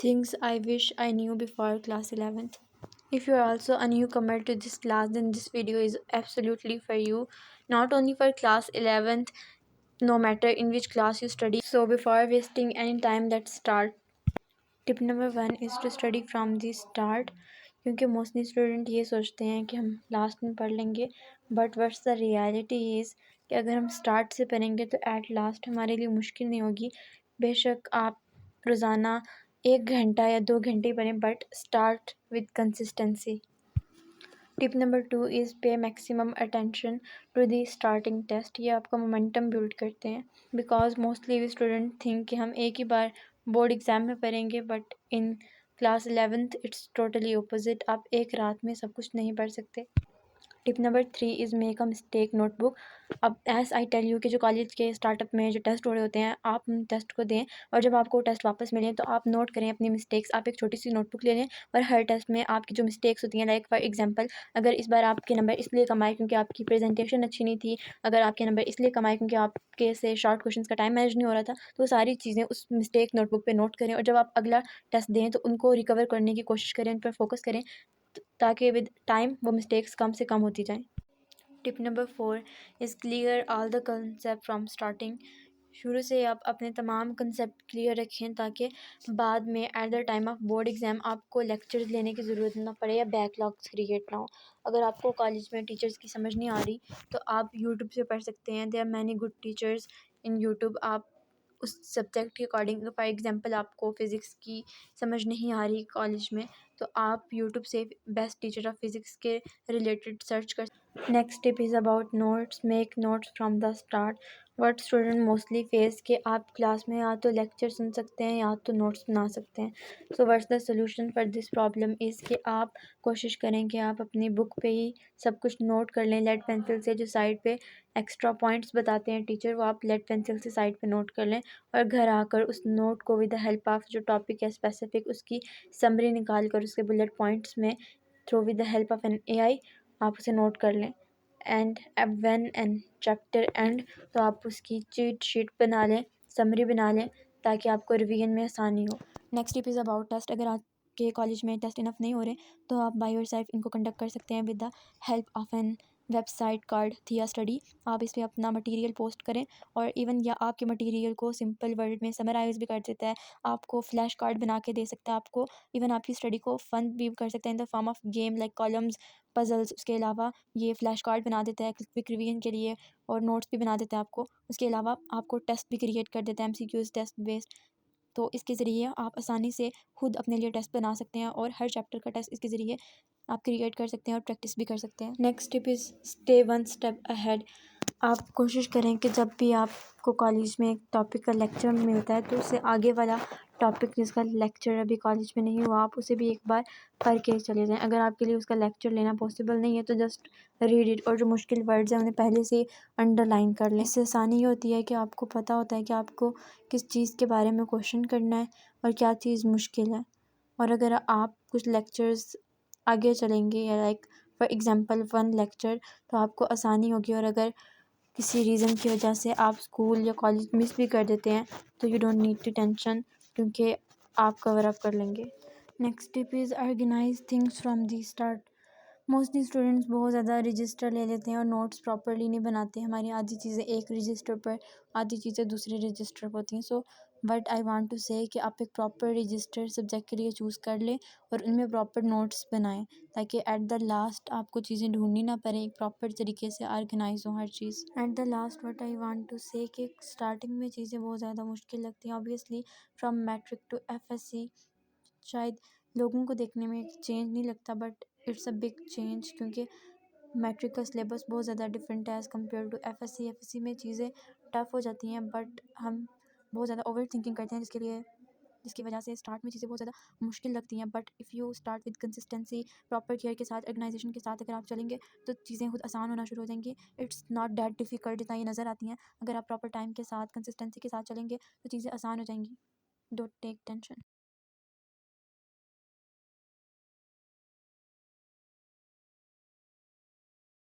Things I wish I knew before class 11th. If you are also a newcomer to this class, then this video is absolutely for you. Not only for class 11th, no matter in which class you study. So before wasting any time, let's start. Tip number 1 is to study from the start, क्योंकि mostly student ये सोचते हैं कि हम last में पढ़ लेंगे, but what's the reality is कि अगर हम स्टार्ट से पढ़ेंगे तो एट लास्ट हमारे लिए मुश्किल नहीं होगी। बेशक आप रोज़ाना 1 घंटा या 2 घंटे पढ़ें, but start with consistency. Tip number 2 is pay maximum attention to the starting test. ये आपका मोमेंटम बिल्ड करते हैं, because mostly we student think कि हम एक ही बार बोर्ड एग्ज़ाम में पढ़ेंगे, but in class 11th it's totally opposite. आप एक रात में सब कुछ नहीं पढ़ सकते। Tip number 3 is make a mistake notebook. अब एज आई टेल यू कि जो कॉलेज के स्टार्टअप में जो टेस्ट हो रहे होते हैं, आप उन टेस्ट को दें और जब आपको टेस्ट वापस मिले तो आप नोट करें अपनी मिस्टेक्स। आप एक छोटी सी नोटबुक ले लें और हर टेस्ट में आपकी जो मिस्टेक्स होती हैं, लाइक फॉर एग्जांपल, अगर इस बार आपके नंबर इसलिए कम आए क्योंकि आपकी प्रेजेंटेशन अच्छी नहीं थी, अगर आपके नंबर इसलिए कम आए क्योंकि आपके से शॉर्ट क्वेश्चन का टाइम मैनेज नहीं हो रहा था, तो सारी चीज़ें उस मिस्टेक नोटबुक पर नोट करें और जब आप अगला टेस्ट दें तो उनको रिकवर करने की कोशिश करें, उन पर फोकस करें, ताकि विद टाइम वो मिस्टेक्स कम से कम होती जाएँ। Tip number 4 is clear all the concept from starting. शुरू से आप अपने तमाम कंसेप्ट क्लियर रखें ताकि बाद में at the time of board exam आपको लेक्चर्स लेने की ज़रूरत ना पड़े या बैकलॉग्स क्रिएट ना हो। अगर आपको कॉलेज में टीचर्स की समझ नहीं आ रही तो आप यूट्यूब से पढ़ सकते हैं। There are many good teachers in YouTube. आप उस सब्जेक्ट के अकॉर्डिंग, तो फॉर एग्जांपल आपको फ़िज़िक्स की समझ नहीं आ रही कॉलेज में, तो आप यूट्यूब से बेस्ट टीचर ऑफ फिज़िक्स के रिलेटेड सर्च कर। Next tip is about notes. Make notes from the start. What student mostly face कि आप क्लास में या तो लेक्चर सुन सकते हैं या तो नोट्स बना सकते हैं। So what's the solution for this problem is कि आप कोशिश करें कि आप अपनी बुक पे ही सब कुछ नोट कर लें। लेड पेंसिल से जो साइड पे एक्स्ट्रा पॉइंट्स बताते हैं टीचर, वो आप लेड पेंसिल से साइड पे नोट कर लें और घर आकर उस नोट को विद द हेल्प ऑफ जो टॉपिक है स्पेसिफिक, उसकी समरी निकाल कर उसके बुलेट पॉइंट्स में through with the help of an AI आप उसे नोट कर लें। And when an chapter end, तो आप उसकी चीट शीट बना लें, समरी बना लें, ताकि आपको रिवीजन में आसानी हो। Next tip is about test. अगर आपके कॉलेज में टेस्ट इनफ नहीं हो रहे तो आप बाय योरसेल्फ इनको कंडक्ट कर सकते हैं with the help of an website called thea study. आप इस पर अपना मटेरियल पोस्ट करें और इवन या आपके मटेरियल को सिंपल वर्ड में समराइज भी कर देता है, आपको फ्लैश कार्ड बना के दे सकता है, आपको इवन आपकी स्टडी को फन भी कर सकते हैं in the form of game like columns, puzzles. उसके अलावा ये फ्लैश कार्ड बना देता है क्विक रिवीजन के लिए और नोट्स भी बना देता है आपको। उसके अलावा आपको टेस्ट भी क्रिएट कर देता है, MCQs टेस्ट बेस्ड। तो इसके ज़रिए आप आसानी से खुद अपने लिए टेस्ट बना सकते हैं और हर चैप्टर का टेस्ट इसके ज़रिए आप क्रिएट कर सकते हैं और प्रैक्टिस भी कर सकते हैं। Next tip is stay one step ahead. आप कोशिश करें कि जब भी आपको कॉलेज में एक टॉपिक का लेक्चर मिलता है तो उससे आगे वाला टॉपिक जिसका लेक्चर अभी कॉलेज में नहीं हुआ, आप उसे भी एक बार पढ़ के चले जाएं। अगर आपके लिए उसका लेक्चर लेना पॉसिबल नहीं है तो जस्ट रीड इट, और जो मुश्किल वर्ड्स हैं उन्हें पहले से अंडरलाइन कर लें। इससे आसानी ये होती है कि आपको पता होता है कि आपको किस चीज़ के बारे में क्वेश्चन करना है और क्या चीज़ मुश्किल है। और अगर आप कुछ लेक्चर्स आगे चलेंगे या लाइक फॉर एग्जांपल 1 लेक्चर, तो आपको आसानी होगी। और अगर किसी रीज़न की वजह से आप स्कूल या कॉलेज मिस भी कर देते हैं तो you don't need to tension, क्योंकि आप कवर अप कर लेंगे। Next tip is organise things from the start. Mostly students बहुत ज़्यादा रजिस्टर ले लेते हैं और नोट्स प्रॉपरली नहीं बनाते। हमारी आधी चीज़ें एक रजिस्टर पर, आधी चीज़ें दूसरे रजिस्टर पर होती हैं। So but I want to say कि आप एक प्रॉपर रजिस्टर सब्जेक्ट के लिए चूज़ कर लें और उनमें प्रॉपर नोट्स बनाएं, ताकि एट द लास्ट आपको चीज़ें ढूंढनी ना पड़े, एक प्रॉपर तरीके से ऑर्गेनाइज हो हर चीज़। At the last what I want to say कि स्टार्टिंग में चीज़ें बहुत ज़्यादा मुश्किल लगती हैं obviously, from matric to FSC। शायद लोगों को देखने में एक चेंज नहीं लगता, but it's a big change, क्योंकि मैट्रिक का सिलेबस बहुत ज़्यादा डिफरेंट है एज़ कम्पेयर टू FSC में चीज़ें टफ़ हो जाती हैं, बट हम बहुत ज़्यादा ओवर थिंकिंग करते हैं जिसकी वजह से स्टार्ट में चीज़ें बहुत ज़्यादा मुश्किल लगती हैं। But if you start with consistency, proper care के साथ, ऑर्गेनाइजेशन के साथ अगर आप चलेंगे तो चीज़ें खुद आसान होना शुरू हो जाएंगी। इट्स नॉट दैट डिफ़िकल्ट जितना ये नज़र आती हैं। अगर आप प्रॉपर टाइम के साथ कंसिस्टेंसी के साथ चलेंगे तो चीज़ें आसान हो जाएंगी। Don't take tension.